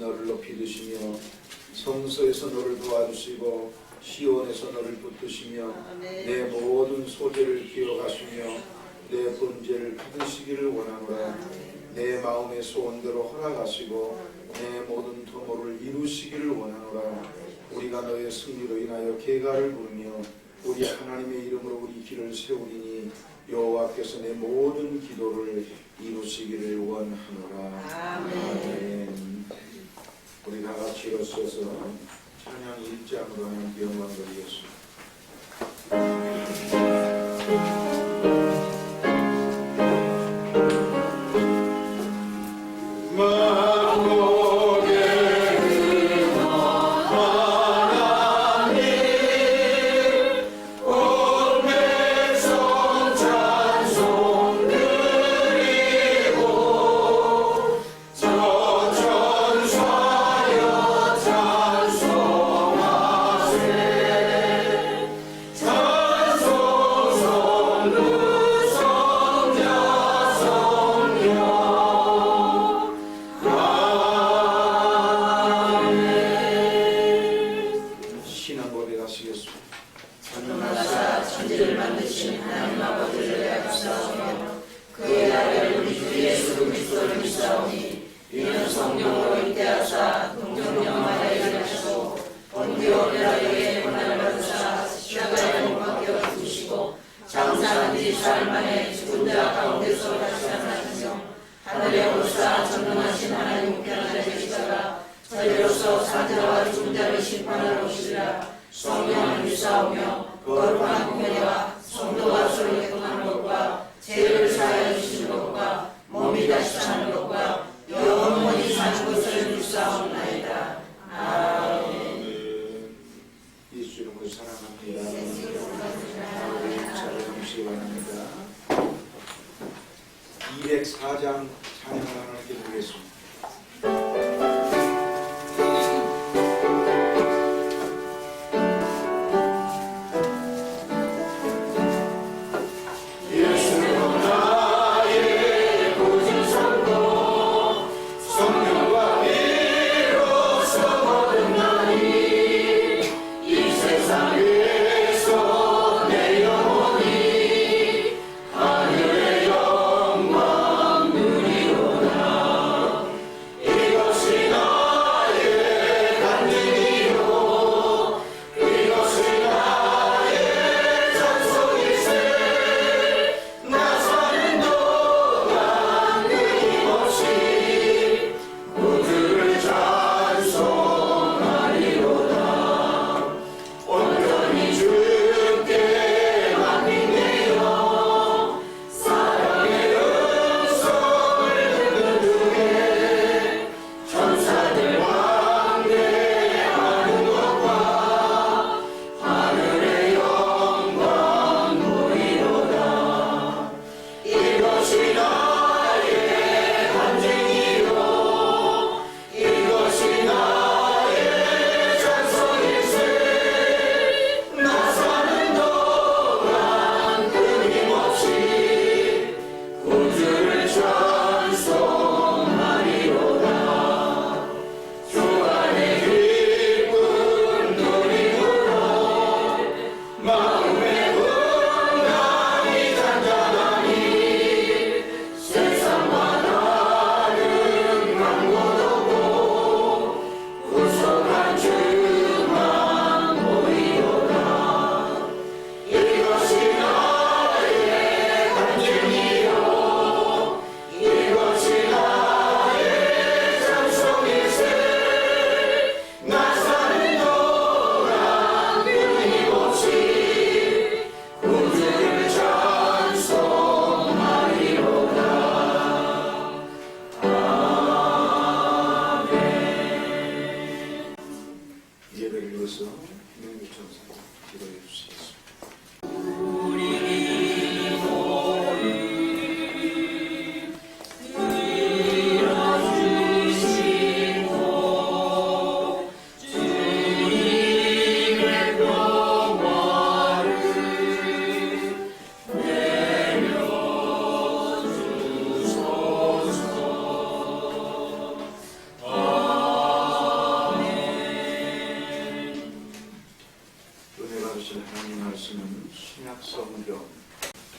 너를 높이 드시며 성소에서 너를 도와주시고 시온에서 너를 붙드시며 내 모든 소재를 기억하시며 내 번제를 받으시기를 원하노라. 내 마음의 소원대로 허락하시고 내 모든 도모를 이루시기를 원하노라. 우리가 너의 승리로 인하여 계가를 부르며 우리 하나님의 이름으로 우리 길을 세우리니 여호와께서 내 모든 기도를 이루시기를 원하노라. 아멘. 우리 다 같이 일어서서 찬양 1장으로 하나님께 영광 드리겠습니다. 바랍니다. 204장 찬양을 하나님께 드리겠습니다.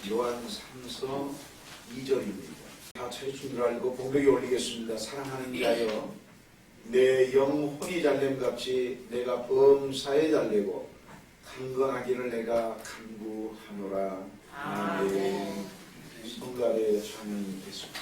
요한 3서 2절입니다. 다 찾으신 줄 알고 공백에 올리겠습니다. 사랑하는 자여, 내 영혼이 잘됨같이 내가 범사에 잘되고 강건하기를 내가 간구하노라. 아멘. 성가대 찬양이 됐습니다.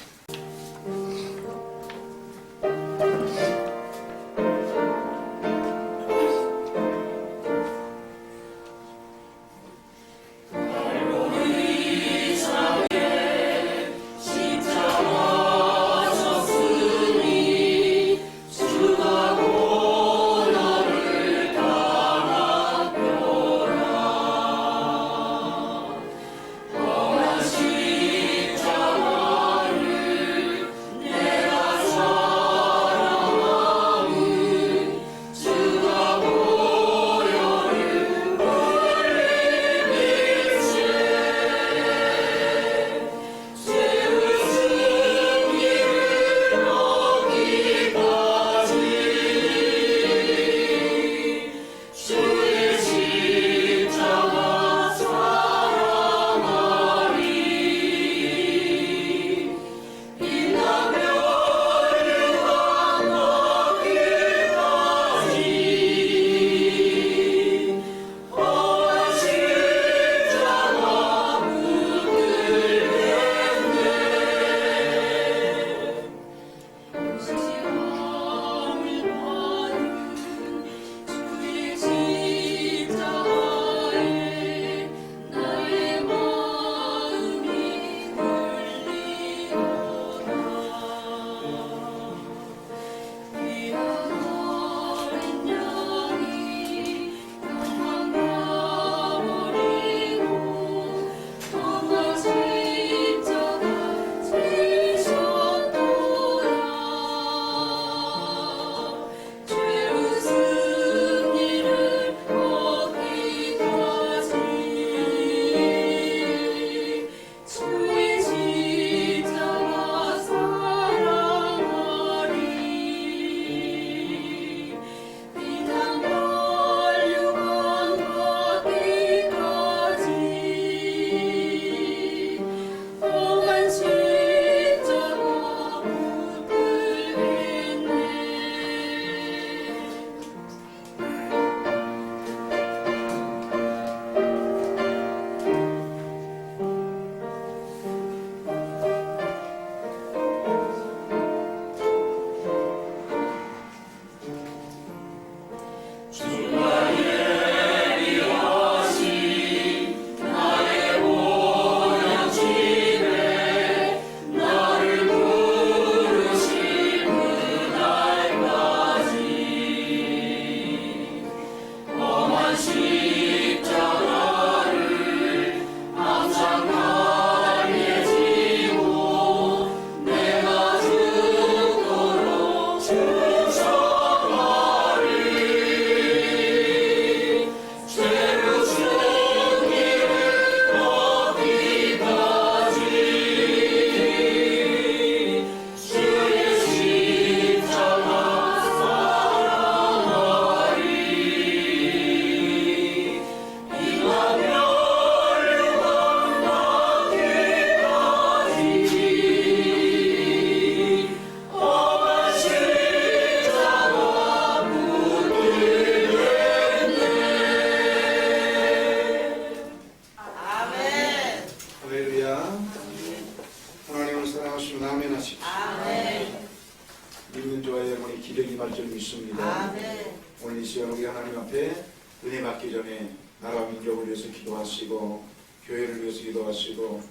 오늘 이 시간 우리 하나님 앞에 은혜 받기 전에 나라 민족을 위해서 기도하시고 교회를 위해서 기도하시고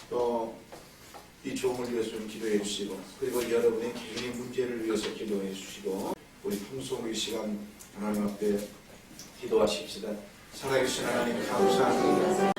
또 이 종을 위해서 좀 기도해 주시고 그리고 여러분의 개인의 문제를 위해서 기도해 주시고 우리 평소 이 시간 하나님 앞에 기도하십시다. 살아계신 하나님 감사합니다.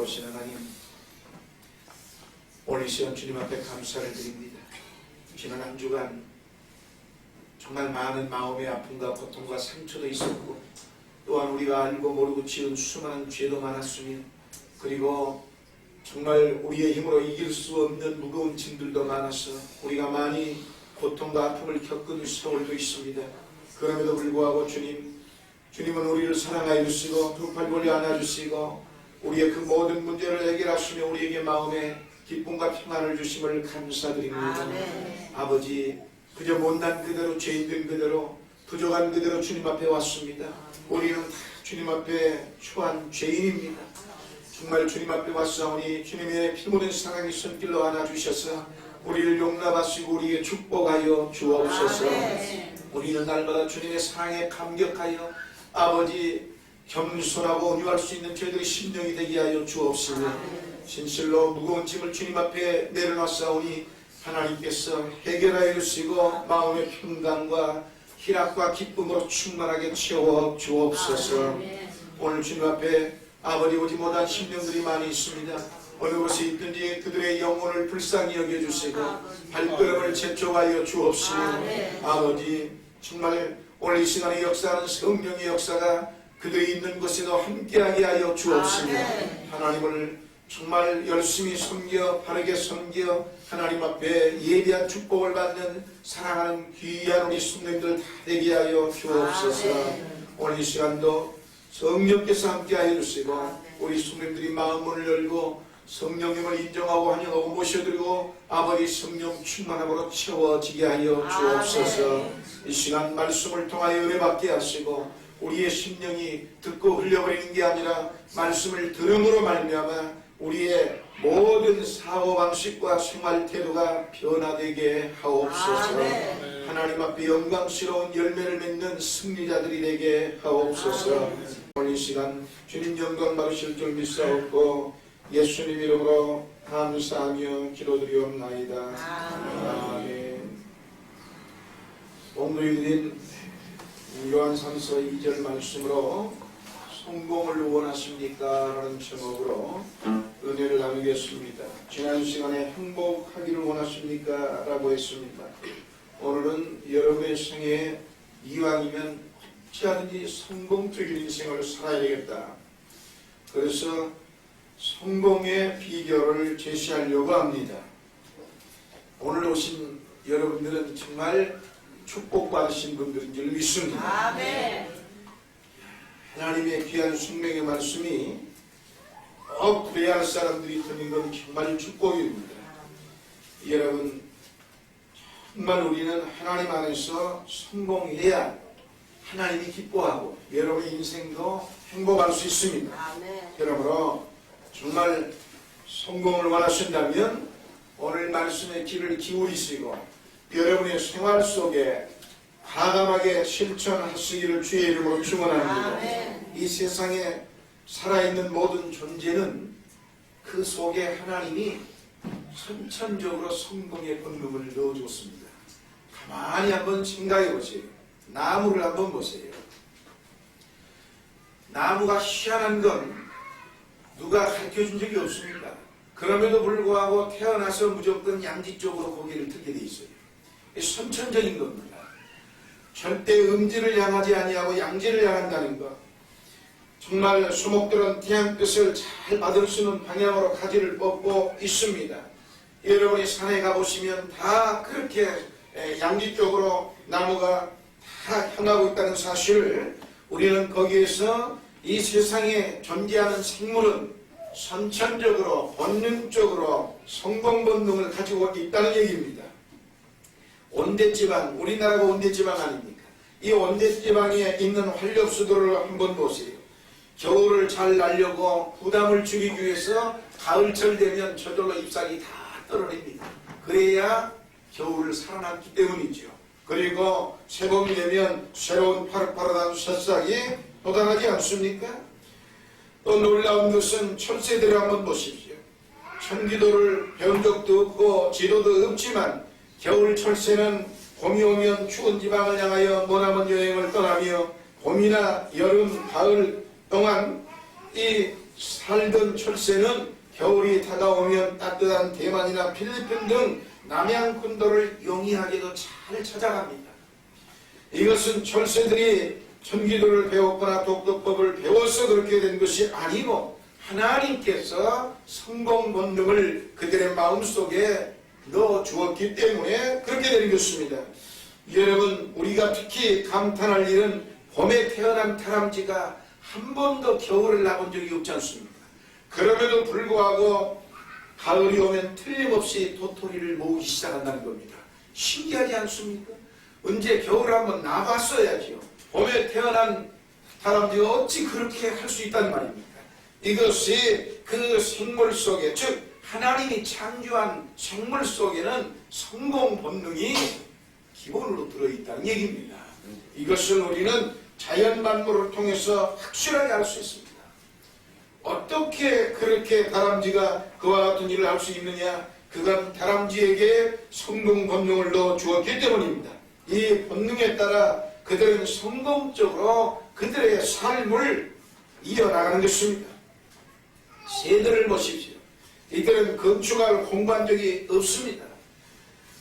영광스러우신 하나님, 오늘 이 시간 주님 앞에 감사를 드립니다. 지난 한 주간 정말 많은 마음의 아픔과 고통과 상처도 있었고, 또한 우리가 알고 모르고 지은 수많은 죄도 많았으며, 그리고 정말 우리의 힘으로 이길 수 없는 무거운 짐들도 많아서 우리가 많이 고통과 아픔을 겪은 세월도 있습니다. 그럼에도 불구하고 주님은 우리를 사랑하여 주시고 두 팔 벌려 안아주시고 우리의 그 모든 문제를 해결하시며 우리에게 마음의 기쁨과 평안을 주심을 감사드립니다. 아버지, 그저 못난 그대로, 죄인된 그대로, 부족한 그대로 주님 앞에 왔습니다. 우리는 다 주님 앞에 처한 죄인입니다. 정말 주님 앞에 왔사오니 주님의 피 묻은 사랑의 손길로 안아주셔서 우리를 용납하시고 우리에게 축복하여 주옵소서. 우리는 날마다 주님의 사랑에 감격하여 아버지 겸손하고 온유할 수 있는 저희들의 심령이 되게 하여 주옵시며, 진실로 무거운 짐을 주님 앞에 내려놨사오니 하나님께서 해결하여 주시고 마음의 평강과 희락과 기쁨으로 충만하게 채워 주옵소서. 오늘 주님 앞에 아버지 오지 못한 심령들이 많이 있습니다. 어느 곳에 있든지 그들의 영혼을 불쌍히 여겨주시고 발걸음을 재촉하여 주옵시며, 아버지 정말 오늘 이 시간에 역사하는 성령의 역사가 그들이 있는 곳에도 함께하게 하여 주옵시며, 하나님을 정말 열심히 섬겨 바르게 섬겨 하나님 앞에 예비한 축복을 받는 사랑하는 귀한 우리 성도님들 다 되게 하여 주옵소서. 오늘 이 시간도 성령께서 함께하여 주시고 우리 성도님들이 마음문을 열고 성령님을 인정하고 환영하고 모셔드리고 아버지 성령 충만함으로 채워지게 하여 주옵소서. 이 시간 말씀을 통하여 은혜 받게 하시고 우리의 심령이 듣고 흘려버리는 게 아니라 말씀을 들음으로 말미암아 우리의 모든 사고방식과 생활 태도가 변화되게 하옵소서. 하나님 앞에 영광스러운 열매를 맺는 승리자들이 되게 하옵소서. 오늘 이 시간 주님 영광 받으실 줄 믿사옵고 예수님 이름으로 감사하며 기도드리옵나이다. 아멘. 오늘인 요한삼서 2절 말씀으로 성공을 원하십니까? 라는 제목으로 은혜를 나누겠습니다. 지난 시간에 행복하기를 원하십니까? 라고 했습니다. 오늘은 여러분의 생에 이왕이면 어찌하든지 성공적인 인생을 살아야 되겠다. 그래서 성공의 비결을 제시하려고 합니다. 오늘 오신 여러분들은 정말 축복받으신 분들인 줄 믿습니다. 아멘. 하나님의 귀한 숙명의 말씀이 꼭 그래야 할 사람들이 듣는 건 정말 축복입니다. 여러분, 정말 우리는 하나님 안에서 성공해야 하나님이 기뻐하고 여러분의 인생도 행복할 수 있습니다. 아멘. 그러므로 정말 성공을 원하신다면 오늘 말씀의 귀를 기울이시고 여러분의 생활 속에 과감하게 실천하시기를 주의 이름으로 축원합니다. 이 세상에 살아있는 모든 존재는 그 속에 하나님이 선천적으로 성공의 권능을 넣어줬습니다. 가만히 한번 생각해 보세요. 나무를 한번 보세요. 나무가 희한한 건 누가 가르쳐준 적이 없습니다. 그럼에도 불구하고 태어나서 무조건 양지 쪽으로 고개를 들게 돼 있어요. 선천적인 겁니다. 절대 음지를 향하지 아니하고 양지를 향한다는 것. 정말 수목들은 태양빛을 잘 받을 수 있는 방향으로 가지를 뻗고 있습니다. 여러분이 산에 가보시면 다 그렇게 양지 쪽으로 나무가 다 향하고 있다는 사실을 우리는 거기에서 이 세상에 존재하는 생물은 선천적으로 본능적으로 성공 본능을 가지고 있다는 얘기입니다. 온대지방, 우리나라가 온대지방 아닙니까? 이 온대지방에 있는 활력수들을 한번 보세요. 겨울을 잘 날려고 부담을 줄이기 위해서 가을철 되면 저절로 잎사귀 다 떨어집니다. 그래야 겨울을 살아남기 때문이죠. 그리고 새봄이 되면 새로운 파릇파릇한 새싹이 돋아나지 않습니까? 또 놀라운 것은 철새들을 한번 보십시오. 천기도를 배운 적도 없고 지도도 없지만 겨울 철새는 봄이 오면 추운 지방을 향하여 머나먼 여행을 떠나며 봄이나 여름, 가을 동안 이 살던 철새는 겨울이 다가오면 따뜻한 대만이나 필리핀 등 남양군도를 용이하게도 잘 찾아갑니다. 이것은 철새들이 천기도를 배웠거나 독도법을 배워서 그렇게 된 것이 아니고 하나님께서 성공 본능을 그들의 마음속에 넣어 주었기 때문에 그렇게 된 것입니다. 여러분, 우리가 특히 감탄할 일은 봄에 태어난 다람쥐가 한 번도 겨울을 나본 적이 없지 않습니까? 그럼에도 불구하고 가을이 오면 틀림없이 도토리를 모으기 시작한다는 겁니다. 신기하지 않습니까? 언제 겨울을 한번 나봤어야지요. 봄에 태어난 다람쥐가 어찌 그렇게 할 수 있단 말입니까? 이것이 그 생물 속에, 즉 하나님이 창조한 생물 속에는 성공 본능이 기본으로 들어있다는 얘기입니다. 이것을 우리는 자연 만물을 통해서 확실하게 알 수 있습니다. 어떻게 그렇게 다람쥐가 그와 같은 일을 할 수 있느냐? 그건 다람쥐에게 성공 본능을 넣어 주었기 때문입니다. 이 본능에 따라 그들은 성공적으로 그들의 삶을 이어나가는 것입니다. 새들을 보십시오. 이들은 건축할 공간적이 없습니다.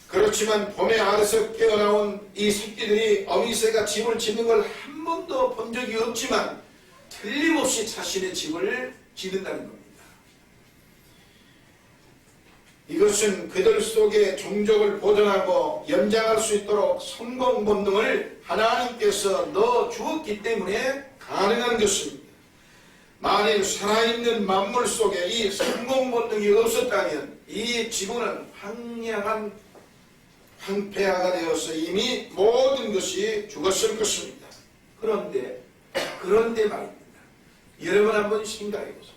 그렇지만 봄에 알에서 깨어나온 이 새끼들이 어미새가 집을 짓는 걸 한 번도 본 적이 없지만 틀림없이 자신의 집을 짓는다는 겁니다. 이것은 그들 속에 종족을 보존하고 연장할 수 있도록 성공 본능을 하나님께서 넣어 주었기 때문에 가능한 것입니다. 만일 살아있는 만물 속에 이 성공 본능이 없었다면 이 지구는 황폐화가 되어서 이미 모든 것이 죽었을 것입니다. 그런데 말입니다. 여러분 한번 생각해 보세요.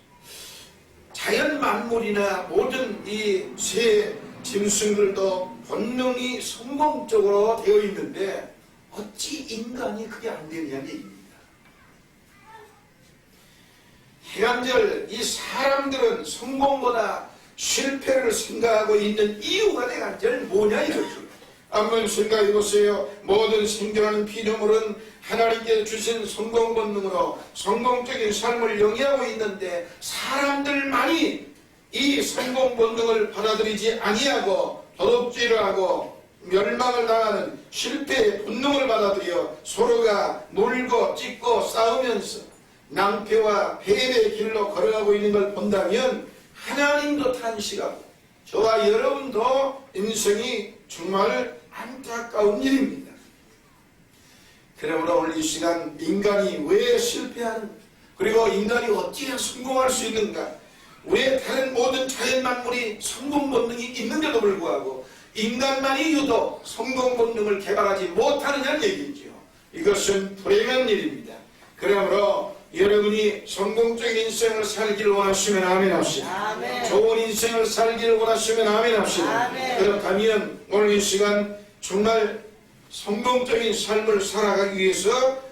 자연 만물이나 모든 이 새 짐승들도 본능이 성공적으로 되어 있는데 어찌 인간이 그게 안 되느냐는 얘기입니다. 해간절 이 사람들은 성공보다 실패를 생각하고 있는 이유가 해간절 뭐냐 이거죠. 한번 생각해 보세요. 모든 생존하는 피조물은 하나님께 주신 성공 본능으로 성공적인 삶을 영위하고 있는데 사람들만이 이 성공 본능을 받아들이지 아니하고 도덕질을 하고 멸망을 당하는 실패의 본능을 받아들여 서로가 놀고 찢고 싸우면서 낭패와 패배의 길로 걸어가고 있는 걸 본다면 하나님도 탄식하고 저와 여러분도 인생이 정말 안타까운 일입니다. 그러므로 오늘 이 시간 인간이 왜 실패하는가, 그리고 인간이 어찌해야 성공할 수 있는가, 왜 다른 모든 자연 만물이 성공 본능이 있는데도 불구하고 인간만이 유독 성공 본능을 개발하지 못하느냐는 얘기죠. 이것은 불행한 일입니다. 그러므로 여러분이 성공적인 인생을 살기를 원하시면 아멘 합시다. 아멘. 좋은 인생을 살기를 원하시면 아멘 합시다. 아멘. 그렇다면 오늘 이 시간 정말 성공적인 삶을 살아가기 위해서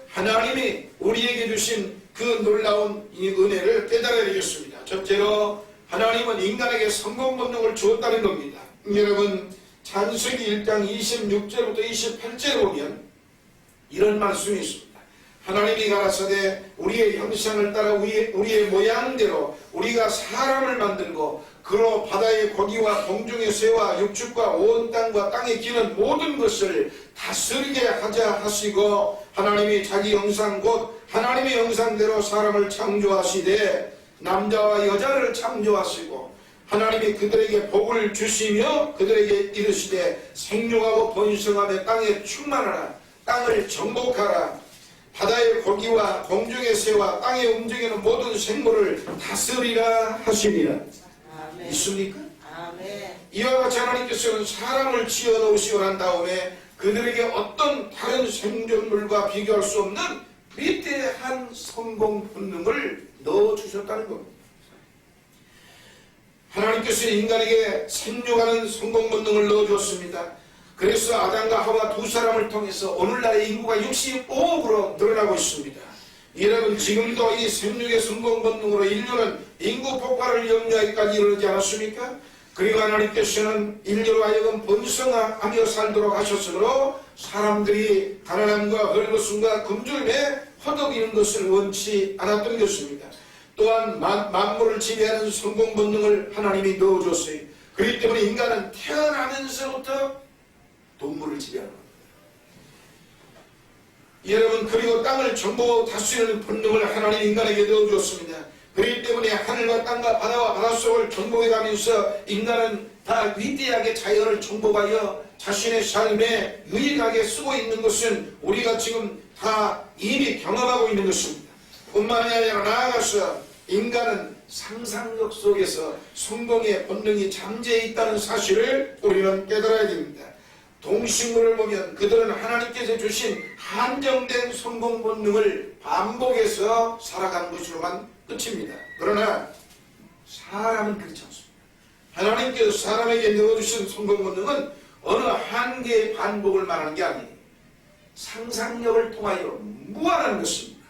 하나님이 우리에게 주신 그 놀라운 이 은혜를 깨달아야 되겠습니다. 첫째로 하나님은 인간에게 성공 본능을 주었다는 겁니다. 여러분 창세기 1장 26절부터 28절에 보면 이런 말씀이 있습니다. 하나님이 가라사대 우리의 형상을 따라 우리의 모양대로 우리가 사람을 만들고 그로 바다의 고기와 공중의 새와 육축과 온 땅과 땅에 기는 모든 것을 다스리게 하자 하시고 하나님이 자기 형상 곧 하나님의 형상대로 사람을 창조하시되 남자와 여자를 창조하시고 하나님이 그들에게 복을 주시며 그들에게 이르시되 생육하고 번성하며 땅에 충만하라 땅을 정복하라 바다의 고기와 공중의 새와 땅에 움직이는 모든 생물을 다스리라 하시니라. 아멘. 있습니까? 아멘. 이와 같이 하나님께서는 사람을 지어 놓으시고 난 다음에 그들에게 어떤 다른 생존물과 비교할 수 없는 위대한 성공 본능을 넣어주셨다는 겁니다. 하나님께서 인간에게 생육하는 성공 본능을 넣어주었습니다. 그래서 아담과 하와 두 사람을 통해서 오늘날의 인구가 65억으로 늘어나고 있습니다. 여러분 지금도 이 생육의 성공 본능으로 인류는 인구 폭발을 염려하기까지 이르지 않았습니까? 그리고 하나님께서는 인류로 하여금 번성하며 살도록 하셨으므로 사람들이 가난함과 헐벗음과 금주름에 허덕이는 것을 원치 않았던 것입니다. 또한 만물을 지배하는 성공 본능을 하나님이 넣어줬어요. 그렇기 때문에 인간은 태어나면서부터 동물을 지배하는 겁니다. 여러분, 그리고 땅을 정복하고 다스리는 본능을 하나님 인간에게 넣어줬습니다. 그렇기 때문에 하늘과 땅과 바다와 바닷속을 정복해가면서 인간은 다 위대하게 자연을 정복하여 자신의 삶에 유익하게 쓰고 있는 것은 우리가 지금 다 이미 경험하고 있는 것입니다. 뿐만이 아니라 나아가서 인간은 상상력 속에서 성공의 본능이 잠재해 있다는 사실을 우리는 깨달아야 됩니다. 동식물을 보면 그들은 하나님께서 주신 한정된 성공 본능을 반복해서 살아가는 것으로만 끝입니다. 그러나 사람은 그렇지 않습니다. 하나님께서 사람에게 넣어주신 성공 본능은 어느 한계의 반복을 말하는 게 아니에요. 상상력을 통하여 무한한 것입니다.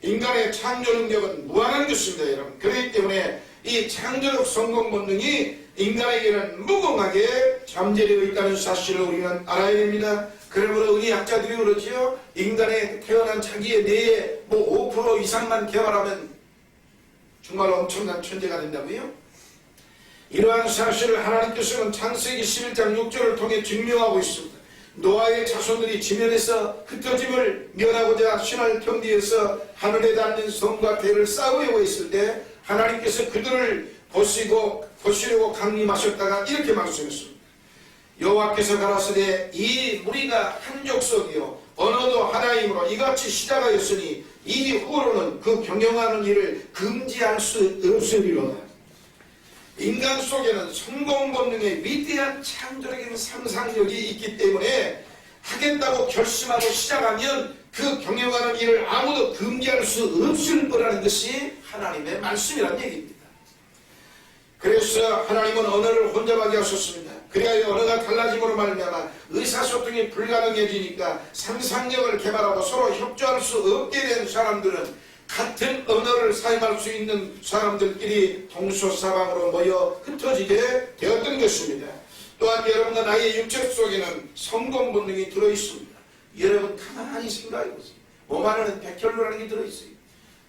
인간의 창조 능력은 무한한 것입니다, 여러분. 그렇기 때문에 이 창조적 성공 본능이 인간에게는 무궁하게 잠재되어 있다는 사실을 우리는 알아야 됩니다. 그러므로 의학자들이 그러지요. 인간의 태어난 자기의 뇌의 5% 이상만 개발하면 정말 엄청난 천재가 된다고요? 이러한 사실을 하나님께서는 창세기 11장 6절을 통해 증명하고 있습니다. 노아의 자손들이 지면에서 흩어짐을 면하고자 신을 경계해서 하늘에 닿는 성과 대를 싸우려고 했을 때 하나님께서 그들을 보시려고 강림하셨다가 이렇게 말씀했습니다. 여호와께서 가라사대 이 무리가 한 족속이요 언어도 하나이므로 이같이 시작하였으니 이후로는 그 경영하는 일을 금지할 수 없으리로다. 인간 속에는 성공 본능의 위대한 창조적인 상상력이 있기 때문에 하겠다고 결심하고 시작하면 그 경영하는 일을 아무도 금지할 수 없을 거라는 것이 하나님의 말씀이라는 얘기입니다. 그래서 하나님은 언어를 혼잡하게 하셨습니다. 그래야 언어가 달라짐으로 말미암아 의사소통이 불가능해지니까 상상력을 개발하고 서로 협조할 수 없게 된 사람들은 같은 언어를 사용할 수 있는 사람들끼리 동서사방으로 모여 흩어지게 되었던 것입니다. 또한 여러분과 나의 육체 속에는 성공 본능이 들어있습니다. 여러분 가만히 생각해보세요. 몸 안에는 백혈루라는 게 들어있어요.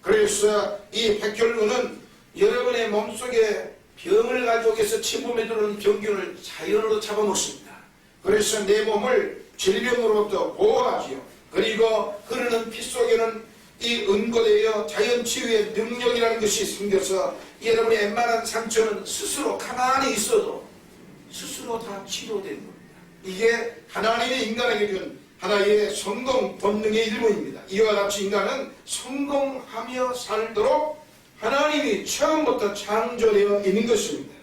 그래서 이 백혈루는 여러분의 몸속에 병을 가져오게서 침범에 들어오는 병균을 자연으로 잡아먹습니다. 그래서 내 몸을 질병으로부터 보호하지요. 그리고 흐르는 피 속에는 이 은고되어 자연치유의 능력이라는 것이 생겨서 여러분의 웬만한 상처는 스스로 가만히 있어도 스스로 다 치료되는 겁니다. 이게 하나님의 인간에게 준 하나의 성공 본능의 일부입니다. 이와 같이 인간은 성공하며 살도록 하나님이 처음부터 창조되어 있는 것입니다.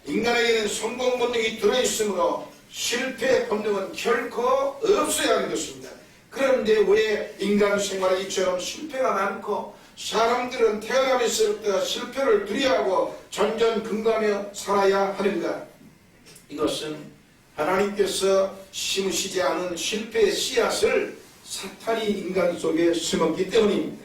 인간에게는 성공 본능이 들어있으므로 실패 본능은 결코 없어야 하는 것입니다. 그런데 왜 인간 생활에 이처럼 실패가 많고 사람들은 태어나면서부터 실패를 두려워하고 전전긍긍하며 살아야 하는가? 이것은 하나님께서 심으시지 않은 실패의 씨앗을 사탄이 인간 속에 심었기 때문입니다.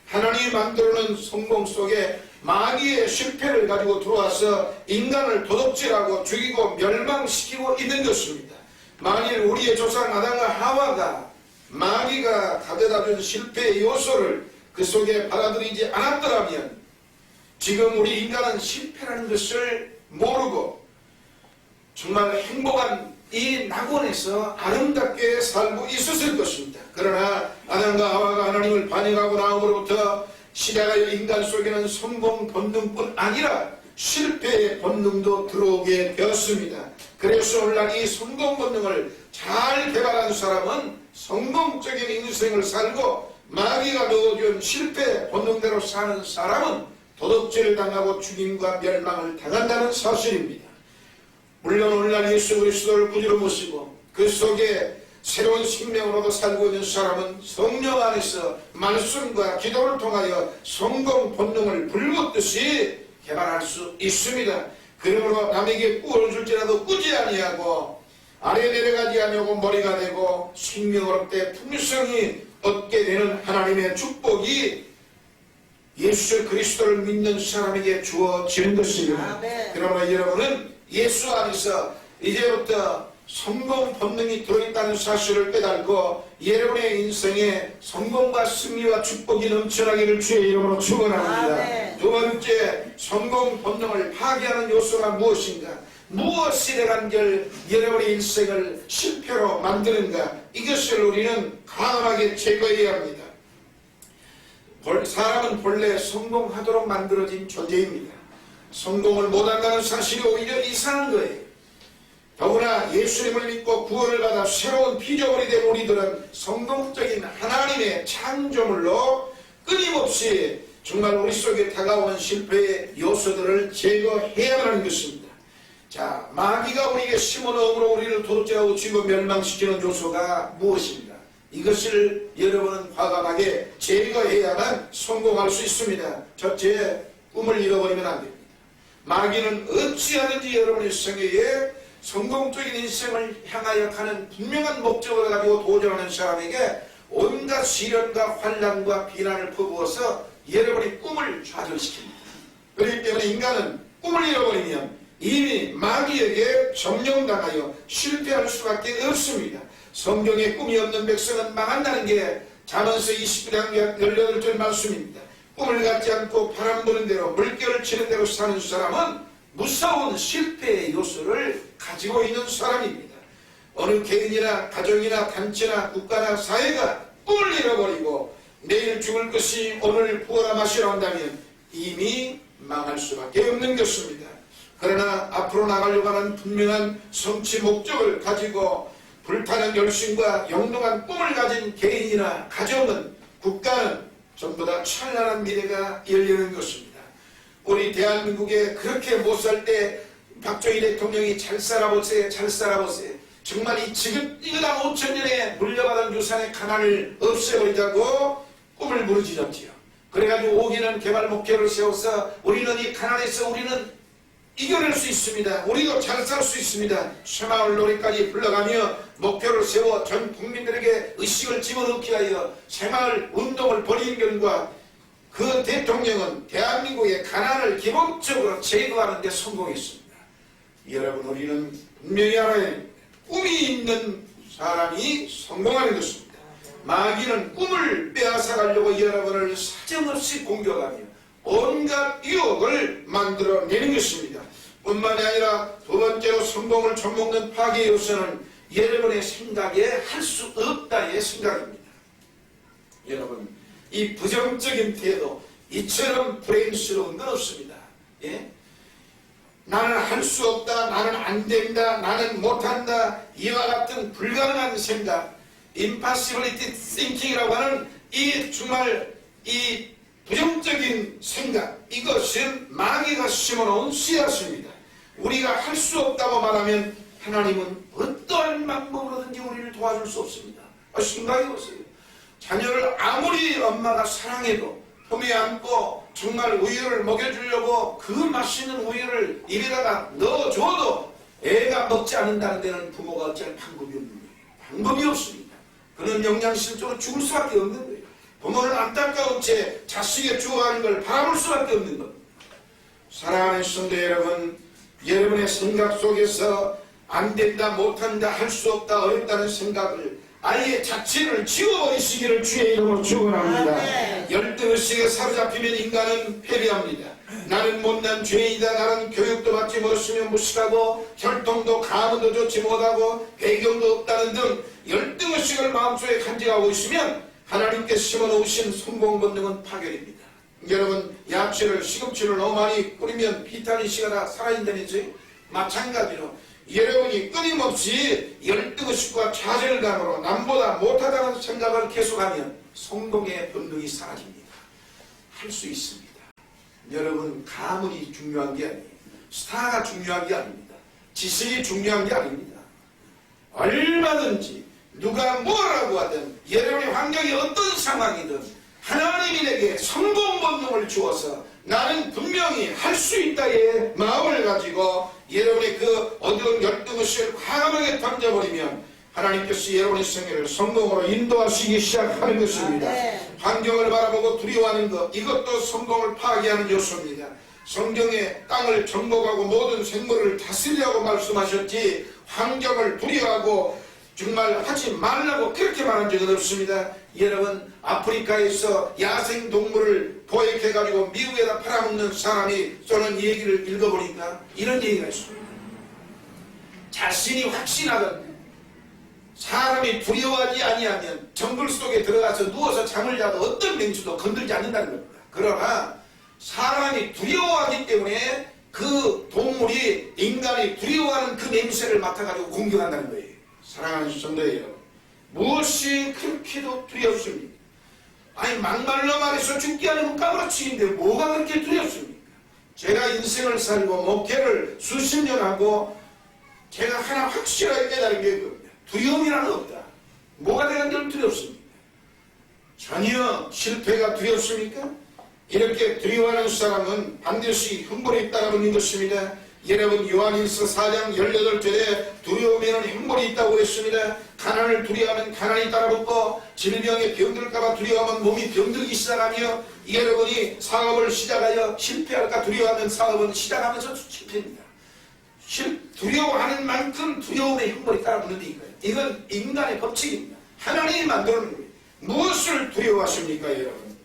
하나님이 만들어놓은 성공 속에 마귀의 실패를 가지고 들어와서 인간을 도둑질하고 죽이고 멸망시키고 있는 것입니다. 만일 우리의 조상 아담과 하와가 마귀가 가져다준 실패의 요소를 그 속에 받아들이지 않았더라면 지금 우리 인간은 실패라는 것을 모르고 정말 행복한 이 낙원에서 아름답게 살고 있었을 것입니다. 그러나 아담과 하와가 하나님을 반역하고 나옴으로부터 시작하여 인간 속에는 성공 본능뿐 아니라 실패의 본능도 들어오게 되었습니다. 그래서 오늘날 이 성공 본능을 잘 개발한 사람은 성공적인 인생을 살고 마귀가 넣어준 실패 본능대로 사는 사람은 도둑질을 당하고 죽임과 멸망을 당한다는 사실입니다. 물론 오늘날 예수 그리스도를 구주로 모시고 그 속에 새로운 생명으로도 살고 있는 사람은 성령 안에서 말씀과 기도를 통하여 성공 본능을 불붙듯이 개발할 수 있습니다. 그러므로 남에게 꿀을 줄지라도 꾸지 아니하고 아래 내려가지 아니하고 머리가 되고 생명을 얻되 풍성히 얻게 되는 하나님의 축복이 예수 그리스도를 믿는 사람에게 주어지는 것입니다. 그러므로 여러분은 예수 안에서 이제부터 성공 본능이 들어있다는 사실을 깨닫고 여러분의 인생에 성공과 승리와 축복이 넘쳐나기를 주의 이름으로 축원합니다. 아멘. 두 번째, 성공 본능을 파괴하는 요소가 무엇인가? 무엇이 내간결 여러분의 인생을 실패로 만드는가? 이것을 우리는 강하게 제거해야 합니다. 사람은 본래 성공하도록 만들어진 존재입니다. 성공을 못한다는 사실이 오히려 이상한 거예요. 더구나 예수님을 믿고 구원을 받아 새로운 피조물이 된 우리들은 성공적인 하나님의 창조물로 끊임없이 정말 우리 속에 다가오는 실패의 요소들을 제거해야 하는 것입니다. 자, 마귀가 우리에게 심어넣음으로 우리를 도둑질하고 죽이고 멸망시키는 요소가 무엇인가? 이것을 여러분은 과감하게 제거해야만 성공할 수 있습니다. 첫째, 꿈을 잃어버리면 안 됩니다. 마귀는 어찌하든지 여러분의 생애에 성공적인 인생을 향하여 가는 분명한 목적을 가지고 도전하는 사람에게 온갖 시련과 환난과 비난을 퍼부어서 여러분의 꿈을 좌절시킵니다. 그렇기 때문에 인간은 꿈을 잃어버리면 이미 마귀에게 점령당하여 실패할 수밖에 없습니다. 성경에 꿈이 없는 백성은 망한다는 게 잠언서 29장 18절 말씀입니다. 꿈을 갖지 않고 바람 부는 대로 물결을 치는 대로 사는 사람은 무서운 실패의 요소를 가지고 있는 사람입니다. 어느 개인이나 가정이나 단체나 국가나 사회가 꿈을 잃어버리고 내일 죽을 것이 오늘 부어라 마시라 한다면 이미 망할 수밖에 없는 것입니다. 그러나 앞으로 나가려고 하는 분명한 성취 목적을 가지고 불타는 열심과 영롱한 꿈을 가진 개인이나 가정은 국가는 전부 다 찬란한 미래가 열리는 것입니다. 우리 대한민국에 그렇게 못 살 때 박정희 대통령이 잘 살아보세요, 잘 살아보세요. 정말 이 지긋지긋한 5천년에 물려받은 유산의 가난을 없애버리자고 꿈을 부르짖었지요. 그래가지고 5기년 개발 목표를 세워서 우리는 이 가난에서 우리는 이겨낼 수 있습니다. 우리도 잘 살 수 있습니다. 새마을 놀이까지 불러가며 목표를 세워 전 국민들에게 의식을 집어넣기 위하여 새마을 운동을 벌인 결과 그 대통령은 대한민국의 가난을 기본적으로 제거하는 데 성공했습니다. 여러분, 우리는 분명히 알아야 합니다. 꿈이 있는 사람이 성공하는 것입니다. 마귀는 꿈을 빼앗아가려고 여러분을 사정없이 공격하며 온갖 유혹을 만들어내는 것입니다. 뿐만이 아니라 두 번째로 성공을 좀먹는 파괴 요소는 여러분의 생각에 할 수 없다의 생각입니다. 여러분, 이 부정적인 태도, 이처럼 불행스러운 건 없습니다. 예? 나는 할 수 없다, 나는 안 된다, 나는 못한다, 이와 같은 불가능한 생각, impossibility thinking이라고 하는 이 정말 이 부정적인 생각, 이것은 마귀가 심어놓은 씨앗입니다. 우리가 할 수 없다고 말하면 하나님은 어떠한 방법으로든지 우리를 도와줄 수 없습니다. 생각해보세요. 자녀를 아무리 엄마가 사랑해도 품에 안고 정말 우유를 먹여주려고 그 맛있는 우유를 입에다가 넣어줘도 애가 먹지 않는다는 데는 부모가 어찌할 방법이 없는 거예요. 방법이 없습니다. 그는 영양실조로 죽을 수밖에 없는 거예요. 부모는 안타까운 채 자식의 죽어가는 걸 바라볼 수밖에 없는 겁니다. 사랑하는 성도 여러분, 여러분의 생각 속에서 안 된다, 못한다, 할 수 없다, 어렵다는 생각을 아예 자체를 지워버리시기를 주의 이름으로 축원합니다. 열등의식에 사로잡히면 인간은 패배합니다. 나는 못난 죄이다, 나는 교육도 받지 못했으며 무식하고 혈통도 가문도 좋지 못하고 배경도 없다는 등 열등의식을 마음속에 간직하고 있으면 하나님께 심어놓으신 성공 본능은 파괴됩니다. 여러분, 야채를 시금치를 너무 많이 뿌리면 비타민 C가 다 사라진다면서요? 마찬가지로 여러분이 끊임없이 열등의식과 좌절감으로 남보다 못하다는 생각을 계속하면 성공의 본능이 사라집니다. 할 수 있습니다. 여러분, 가문이 중요한 게 아니에요. 스타가 중요한 게 아닙니다. 지식이 중요한 게 아닙니다. 얼마든지 누가 뭐라고 하든 여러분의 환경이 어떤 상황이든 하나님이 내게 성공 본능을 주어서 나는 분명히 할 수 있다의 마음을 가지고 여러분의 그 어두운 열등의식을 과감하게 던져버리면 하나님께서 여러분의 생애를 성공으로 인도하시기 시작하는 것입니다. 환경을 바라보고 두려워하는 것, 이것도 성공을 파괴하는 요소입니다. 성경에 땅을 정복하고 모든 생물을 다스리라고 말씀하셨지 환경을 두려워하고 정말 하지 말라고 그렇게 말한 적은 없습니다. 여러분, 아프리카에서 야생동물을 포획해가지고 미국에다 팔아먹는 사람이 써는 얘기를 읽어보니까 이런 얘기가 있습니다. 자신이 확신하건 사람이 두려워하지 아니하면 정글 속에 들어가서 누워서 잠을 자도 어떤 맹수도 건들지 않는다는 겁니다. 그러나 사람이 두려워하기 때문에 그 동물이 인간이 두려워하는 그 냄새를 맡아가지고 공격한다는 거예요. 사랑하는 성도예요, 무엇이 그렇게도 두렵습니까? 아니, 막말로 말해서 죽게 하려면 까무러치기인데 뭐가 그렇게 두렵습니까? 제가 인생을 살고 목회를 수십 년 하고 제가 하나 확실하게 깨달은 게 그겁니다. 두려움이라는 없다. 뭐가 내가 늘 두렵습니까? 전혀. 실패가 두렵습니까? 이렇게 두려워하는 사람은 반드시 형벌이 따라오는 것입니다. 여러분, 요한일서 4장 18절에 두려움에는 형벌이 있다고 했습니다. 가난을 두려워하면 가난이 따라붙고 질병에 병들까봐 두려워하면 몸이 병들기 시작하며 여러분이 사업을 시작하여 실패할까 두려워하면 사업은 시작하면서 실패입니다. 두려워하는 만큼 두려움의 형벌이 따라붙는 거예요. 이건 인간의 법칙입니다. 하나님이 만드는 거예요. 무엇을 두려워하십니까, 여러분?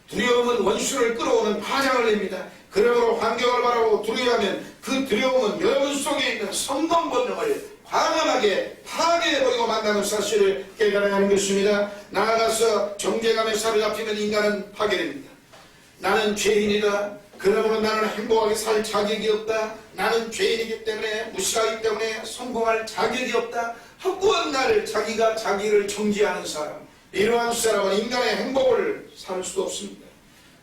두려움은 원수를 끌어오는 파장을 냅니다. 그러므로 환경을 바라보고 두려워하면 그 두려움은 여러분 속에 있는 성공 본능을 과감하게 파괴해버리고 만나는 사실을 깨달아야 하는 것입니다. 나아가서 정죄감에 사로잡히는 인간은 파괴됩니다. 나는 죄인이다. 그러므로 나는 행복하게 살 자격이 없다. 나는 죄인이기 때문에, 무식하기 때문에 성공할 자격이 없다. 확고한 나를 자기가 자기를 정죄하는 사람, 이러한 사람은 인간의 행복을 살 수 없습니다.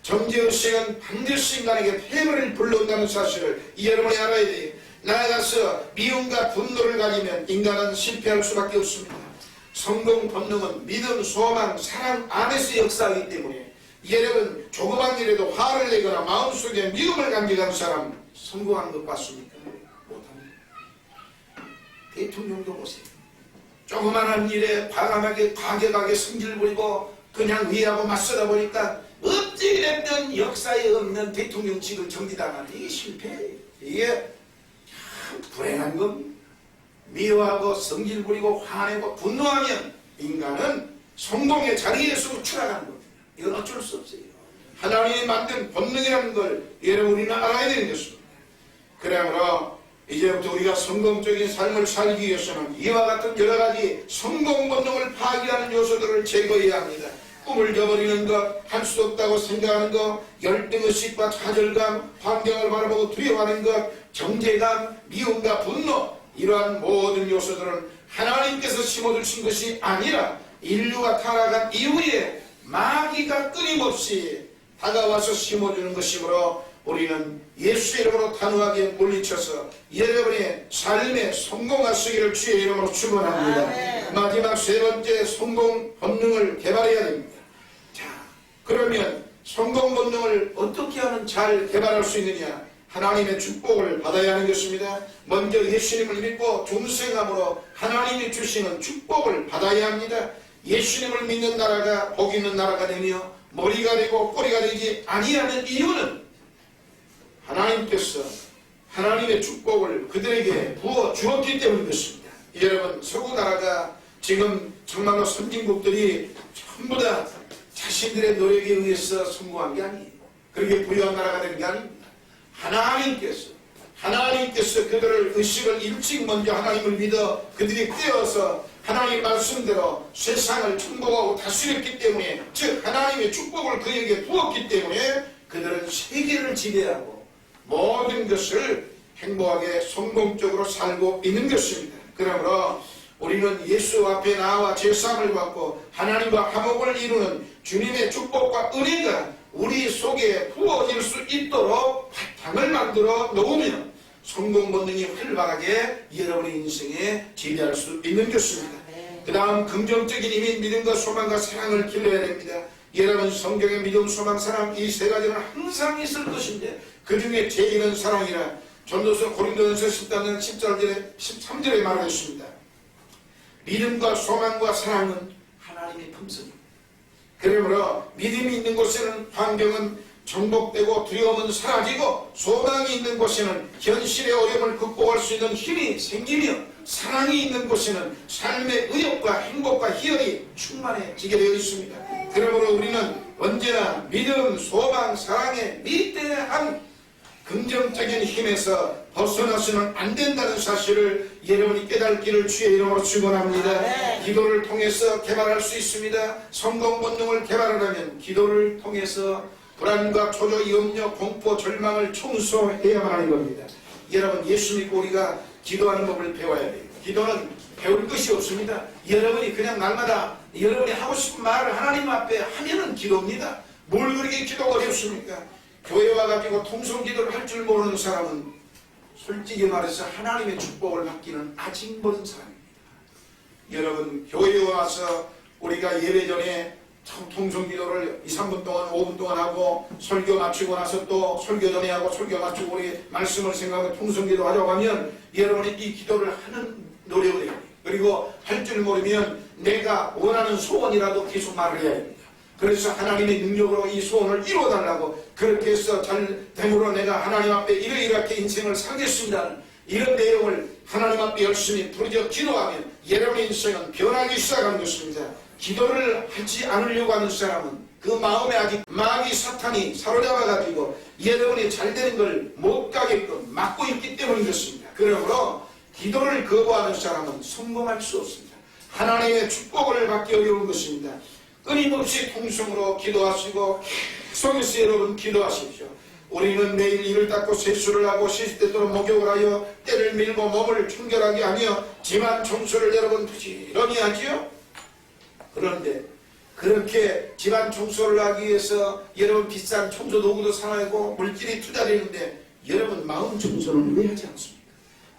정죄의식은 반드시 인간에게 폐해를 불러온다는 사실을 여러분이 알아야 돼요. 나아가서 미움과 분노를 가지면 인간은 실패할 수밖에 없습니다. 성공 본능은 믿음, 소망, 사랑 안에서 역사하기 때문에 여러분, 조그만 일에도 화를 내거나 마음속에 미움을 간직한 사람 성공한 것 같습니까? 못합니다. 대통령도 보세요. 조그만한 일에 과감하게 과격하게 성질 부리고 그냥 위하고 맞서다 보니까 어찌 됐든 역사에 없는 대통령직을 정지당하는 이게 실패예요. 이게 참 불행한 겁니다. 미워하고 성질 부리고 화내고 분노하면 인간은 성공의 자리에서 추락하는 겁니다. 이건 어쩔 수 없어요. 하나님이 만든 본능이라는 걸 여러분이 알아야 되는 것입니다. 그러므로 이제부터 우리가 성공적인 삶을 살기 위해서는 이와 같은 여러 가지 성공 본능을 파괴하는 요소들을 제거해야 합니다. 꿈을 저버리는 것, 할 수 없다고 생각하는 것, 열등의식과 좌절감, 환경을 바라보고 두려워하는 것, 정죄감, 미움과 분노, 이러한 모든 요소들은 하나님께서 심어주신 것이 아니라 인류가 타락한 이후에 마귀가 끊임없이 다가와서 심어주는 것이므로 우리는 예수의 이름으로 단호하게 물리쳐서 여러분의 삶에 성공하시기를 주의 이름으로 축원합니다. 마지막 세 번째 성공 본능을 개발해야 됩니다. 자, 그러면 성공 본능을 어떻게 하면 잘 개발할 수 있느냐? 하나님의 축복을 받아야 하는 것입니다. 먼저 예수님을 믿고 중생함으로 하나님이 주시는 축복을 받아야 합니다. 예수님을 믿는 나라가 복 있는 나라가 되며 머리가 되고 꼬리가 되지 아니하는 이유는 하나님께서 하나님의 축복을 그들에게 부어 주었기 때문인 것입니다. 여러분, 서구 나라가 지금 정말로 선진국들이 전부 다 자신들의 노력에 의해서 성공한 게 아니에요. 그렇게 부유한 나라가 된 게 아닙니다. 하나님께서 그들을 의식을 일찍 먼저 하나님을 믿어 그들이 깨어서 하나님 말씀대로 세상을 정복하고 다스렸기 때문에, 즉 하나님의 축복을 그에게 부었기 때문에 그들은 세계를 지배하고 모든 것을 행복하게 성공적으로 살고 있는 것입니다. 그러므로 우리는 예수 앞에 나와 제사함을 받고 하나님과 화목을 이루는 주님의 축복과 은혜가 우리 속에 부어질 수 있도록 바탕을 만들어 놓으면 성공 본능이 활발하게 여러분의 인생에 지배할 수 있는 것입니다. 그 다음 긍정적인 힘인 믿음과 소망과 사랑을 길러야 됩니다. 여러분, 성경의 믿음, 소망, 사랑 이 세 가지는 항상 있을 것인데 그 중에 제일은 사랑이라 전도서 고린도전서 14장 13절에 말하였습니다. 믿음과 소망과 사랑은 하나님의 품성입니다. 그러므로 믿음이 있는 곳에는 환경은 정복되고 두려움은 사라지고 소망이 있는 곳에는 현실의 어려움을 극복할 수 있는 힘이 생기며 사랑이 있는 곳에는 삶의 의욕과 행복과 희열이 충만해지게 되어 있습니다. 그러므로 우리는 언제나 믿음, 소망, 사랑의 위대한 긍정적인 힘에서 벗어나서는 안 된다는 사실을 여러분이 깨닫기를 주의 이름으로 축원합니다. 기도를 통해서 개발할 수 있습니다. 성공 본능을 개발하려면 기도를 통해서 불안과 초조, 염려, 공포, 절망을 청소해야만 하는 겁니다. 여러분, 예수 믿고 우리가 기도하는 법을 배워야 돼요. 기도는 배울 것이 없습니다. 여러분이 그냥 날마다 여러분이 하고 싶은 말을 하나님 앞에 하면은 기도입니다. 뭘 그렇게 기도가 어렵습니까? 교회 와가지고 통성기도를 할 줄 모르는 사람은 솔직히 말해서 하나님의 축복을 받기는 아직 먼 사람입니다. 여러분, 교회에 와서 우리가 예배 전에 통성기도를 2, 3분 동안 5분 동안 하고 설교 마치고 나서 또 설교 전에 하고 설교 마치고 우리 말씀을 생각하고 통성기도 하려고 하면 여러분이 이 기도를 하는 노력을 해야 돼요. 그리고 할 줄 모르면 내가 원하는 소원이라도 계속 말을 해야 됩니다. 그래서 하나님의 능력으로 이 소원을 이루어달라고 그렇게 해서 잘 됨으로 내가 하나님 앞에 이렇게 인생을 살겠습니다. 이런 내용을 하나님 앞에 열심히 부르짖어 기도하면 여러분의 인생은 변하기 시작하는 것입니다. 기도를 하지 않으려고 하는 사람은 그 마음에 아직 마귀 사탄이 사로잡아가지고 여러분이 잘 되는 걸 못 가게끔 막고 있기 때문인 것입니다. 그러므로 기도를 거부하는 사람은 성공할 수 없습니다. 하나님의 축복을 받기 어려운 것입니다. 끊임없이 통성으로 기도하시고 계속해서 여러분 기도하십시오. 우리는 매일 이를 닦고 세수를 하고 시시때때로 목욕을 하여 때를 밀고 몸을 청결하게 하며 집안 청소를 여러분 부지런히 하지요. 그런데 그렇게 집안 청소를 하기 위해서 여러분 비싼 청소 도구도 사고 물질이 투자되는데 여러분 마음 청소는 왜 하지 않습니까?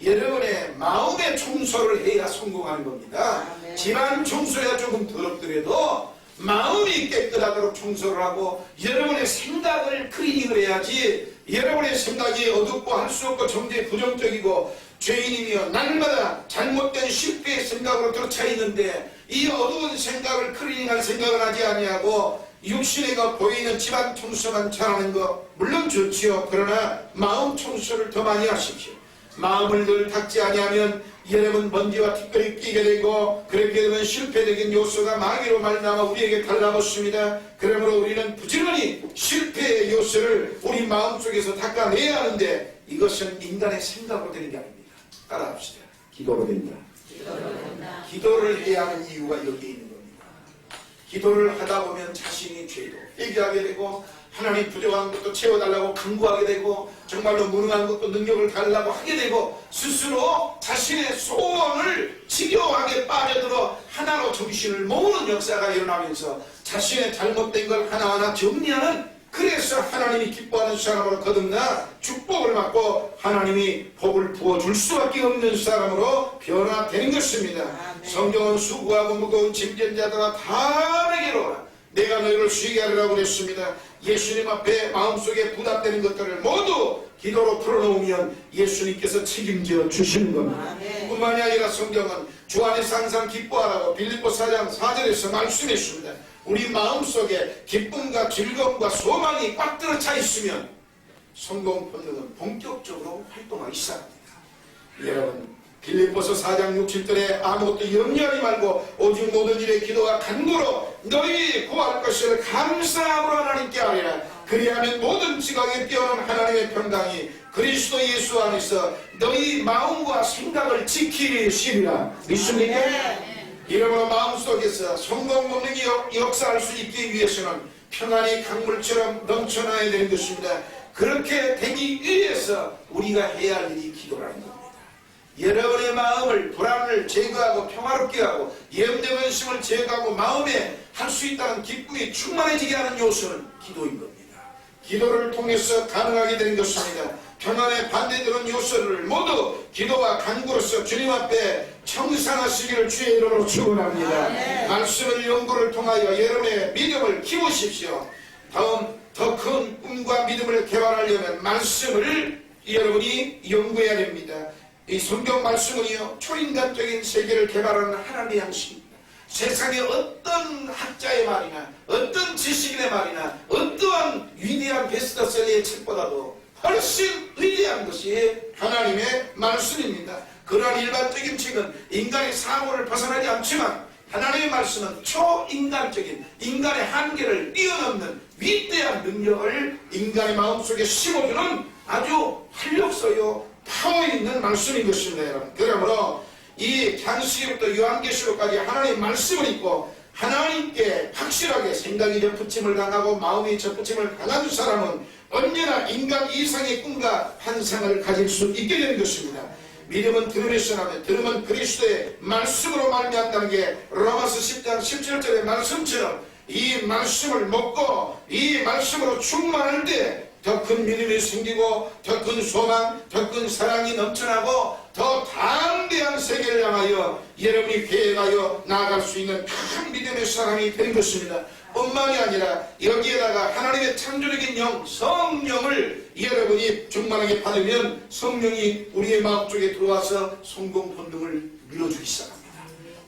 여러분의 마음의 청소를 해야 성공하는 겁니다. 집안 청소야 조금 더럽더라도 마음이 깨끗하도록 청소를 하고 여러분의 생각을 클리닝을 해야지. 여러분의 생각이 어둡고 할 수 없고 정죄 부정적이고 죄인이며 날마다 잘못된 실패의 생각으로 들어차 있는데 이 어두운 생각을 클리닝할 생각을 하지 아니하고 육신에가 보이는 집안 청소만 잘하는 거 물론 좋지요. 그러나 마음 청소를 더 많이 하십시오. 마음을 늘 닦지 아니하면 여러분 먼지와 티끌이 끼게 되고 그렇게 되면 실패적인 요소가 마귀로 말미암아 우리에게 달라붙습니다. 그러므로 우리는 부지런히 실패의 요소를 우리 마음속에서 닦아내야 하는데 이것은 인간의 생각으로 되는 게 아닙니다. 따라합시다. 기도로 된다. 기도를 해야 하는 이유가 여기에 있는 겁니다. 기도를 하다 보면 자신이 죄도 회개하게 되고 하나님 부족한 것도 채워달라고 간구하게 되고 정말로 무능한 것도 능력을 달라고 하게 되고 스스로 자신의 소원을 지겨하게 빠져들어 하나로 정신을 모으는 역사가 일어나면서 자신의 잘못된 걸 하나하나 정리하는, 그래서 하나님이 기뻐하는 사람으로 거듭나 축복을 받고 하나님이 복을 부어줄 수밖에 없는 사람으로 변화되는 것입니다. 성경은 수고하고 무거운 짐진 자들아 다 내게로 오라 내가 너희를 쉬게 하리라고 그랬습니다. 예수님 앞에 마음속에 부담되는 것들을 모두 기도로 풀어놓으면 예수님께서 책임져 주시는 겁니다. 뿐만이 아니라 성경은 주 안에서 항상 기뻐하라고 빌립보 4장 4절에서 말씀했습니다. 우리 마음속에 기쁨과 즐거움과 소망이 꽉 들어차 있으면 성공 본능은 본격적으로 활동하기 시작합니다. 여러분, 빌립보서 4장 6, 7절에 아무것도 염려하지 말고 오직 모든 일에 기도와 간구로 너희 구할 것을 감사함으로 하나님께 아뢰라. 그리하면 모든 지각에 뛰어난 하나님의 평강이 그리스도 예수 안에서 너희 마음과 생각을 지키시리라. 믿습니까? 이러므로 마음속에서 성공 본능이 역사할 수 있기 위해서는 평안이 강물처럼 넘쳐나야 되는 것입니다. 그렇게 되기 위해서 우리가 해야 할 일이 기도라는 겁니다. 여러분의 마음을, 불안을 제거하고 평화롭게 하고 염려 근심을 제거하고 마음에 할 수 있다는 기쁨이 충만해지게 하는 요소는 기도인 겁니다. 기도를 통해서 가능하게 되는 것입니다. 평안에 반대되는 요소를 모두 기도와 간구로서 주님 앞에 청산하시기를 주의 이름으로 축원합니다. 말씀을 연구를 통하여 여러분의 믿음을 키우십시오. 다음 더 큰 꿈과 믿음을 개발하려면 말씀을 여러분이 연구해야 됩니다. 이 성경 말씀은요 초인간적인 세계를 개발하는 하나님의 양식입니다. 세상의 어떤 학자의 말이나 어떤 지식인의 말이나 어떠한 위대한 베스트셀러의 책보다도 훨씬 위대한 것이 하나님의 말씀입니다. 그러한 일반적인 책은 인간의 사고를 벗어나지 않지만 하나님의 말씀은 초인간적인 인간의 한계를 뛰어넘는 위대한 능력을 인간의 마음속에 심어주는 아주 활력소요 파워 있는 말씀인 것입니다. 여러분, 그러므로 이 창세기부터 요한계시록까지 하나님의 말씀을 읽고 하나님께 확실하게 생각이 접붙임을 당하고 마음이 접붙임을 당한 사람은 언제나 인간 이상의 꿈과 환상을 가질 수 있게 되는 것입니다. 믿음은 들음에서 나며 들음은 그리스도의 말씀으로 말미암다는 게 로마서 10장 17절의 말씀처럼 이 말씀을 먹고 이 말씀으로 충만할 때 더 큰 믿음이 생기고 더 큰 소망, 더 큰 사랑이 넘쳐나고 더 담대한 세계를 향하여 여러분이 계획하여 나아갈 수 있는 큰 믿음의 사람이 되는 것입니다. 뿐만이 아니라 여기에다가 하나님의 창조적인 영, 성령을 여러분이 충만하게 받으면 성령이 우리의 마음속에 들어와서 성공 본능을 밀어주기 시작합니다.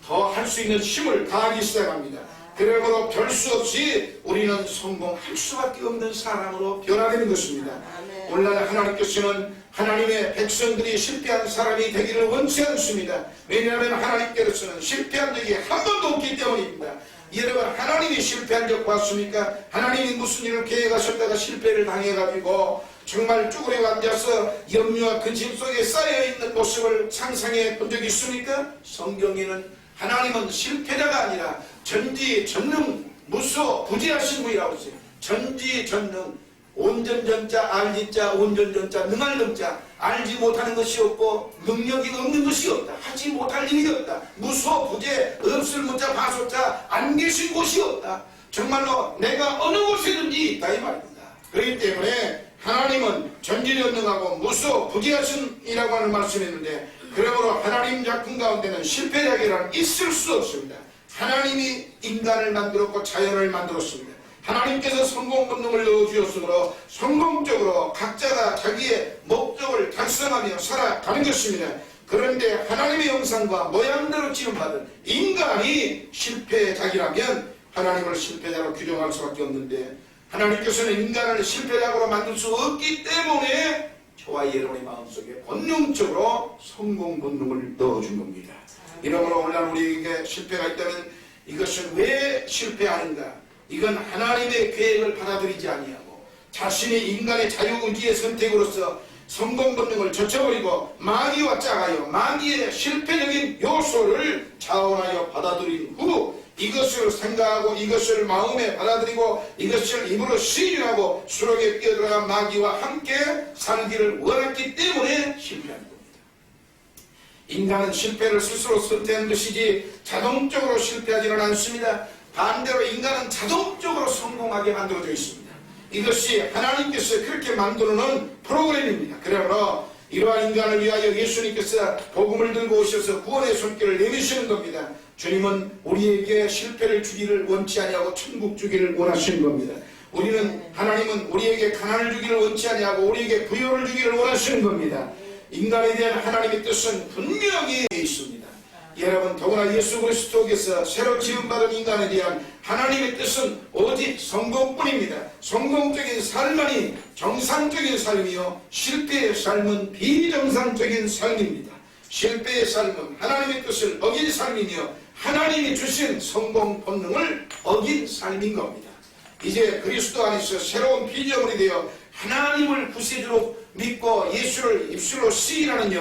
더 할 수 있는 힘을 가하기 시작합니다. 그러므로 별 수 없이 우리는 성공할 수밖에 없는 사람으로 변화되는 것입니다. 오늘날 하나님께서는 하나님의 백성들이 실패한 사람이 되기를 원치 않습니다. 왜냐하면 하나님께서는 실패한 적이 한 번도 없기 때문입니다. 여러분, 하나님이 실패한 적 봤습니까? 하나님이 무슨 일을 계획하셨다가 실패를 당해가지고 정말 쭈그려 앉아서 염려와 근심 속에 쌓여있는 모습을 상상해 본 적이 있습니까? 성경에는 하나님은 실패자가 아니라 전지전능 무소 부지하신 분이라고 했어요. 전지전능, 온전전자 알지자 온전전자 능할 능자, 알지 못하는 것이 없고 능력이 없는 것이 없다. 하지 못할 일이 없다. 무소 부재 없을 문자 바소자 안 계신 곳이 없다. 정말로 내가 어느 곳에든지 있다 이 말입니다. 그렇기 때문에 하나님은 전지전능하고 무소 부지하신이라고 하는 말씀이있는데, 그러므로 하나님 작품 가운데는 실패자기란 있을 수 없습니다. 하나님이 인간을 만들었고 자연을 만들었습니다. 하나님께서 성공 본능을 넣어주었으므로 성공적으로 각자가 자기의 목적을 달성하며 살아가는 것입니다. 그런데 하나님의 형상과 모양대로 지음받은 인간이 실패자기라면 하나님을 실패자로 규정할 수밖에 없는데, 하나님께서는 인간을 실패자로 만들 수 없기 때문에 저와 여러분의 마음속에 본능적으로 성공 본능을 넣어준 겁니다. 이러므로 오늘날 우리에게 실패가 있다면 이것은 왜 실패하는가? 이건 하나님의 계획을 받아들이지 아니하고 자신이 인간의 자유의지의 선택으로서 성공 본능을 젖혀버리고 마귀와 짝하여 마귀의 실패적인 요소를 자원하여 받아들인 후 이것을 생각하고 이것을 마음에 받아들이고 이것을 입으로 시인하고 수록에 뛰어들어가 마귀와 함께 살기를 원했기 때문에 실패한 겁니다. 인간은 실패를 스스로 선택한 것이지 자동적으로 실패하지는 않습니다. 반대로 인간은 자동적으로 성공하게 만들어져 있습니다. 이것이 하나님께서 그렇게 만들어놓은 프로그램입니다. 그러므로 이러한 인간을 위하여 예수님께서 복음을 들고 오셔서 구원의 손길을 내미시는 겁니다. 주님은 우리에게 실패를 주기를 원치 아니하고 천국 주기를 원하시는 겁니다. 하나님은 우리에게 가난을 주기를 원치 아니하고 우리에게 부여를 주기를 원하시는 겁니다. 인간에 대한 하나님의 뜻은 분명히 있습니다. 여러분, 더구나 예수 그리스도께서 새로 지음받은 인간에 대한 하나님의 뜻은 오직 성공뿐입니다. 성공적인 삶만이 정상적인 삶이요, 실패의 삶은 비정상적인 삶입니다. 실패의 삶은 하나님의 뜻을 어긴 삶이며 하나님이 주신 성공 본능을 어긴 삶인 겁니다. 이제 그리스도 안에서 새로운 피조물이 되어 하나님을 구세주로 믿고 예수를 입술로 시인하는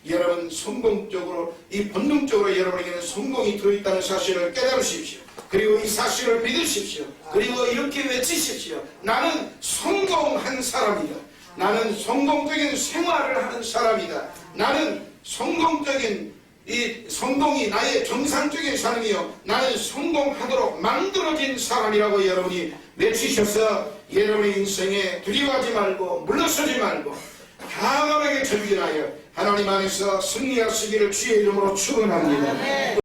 여러분 성공적으로 이 본능적으로 여러분에게는 성공이 들어있다는 사실을 깨달으십시오. 그리고 이 사실을 믿으십시오. 그리고 이렇게 외치십시오. 나는 성공한 사람이다. 나는 성공적인 생활을 하는 사람이다. 나는 이 성공이 나의 정상적인 삶이요, 나는 성공하도록 만들어진 사람이라고 여러분이 외치셔서 여러분의 인생에 두려워하지 말고 물러서지 말고 과감하게 전진하여 하나님 안에서 승리하시기를 주의 이름으로 축원합니다.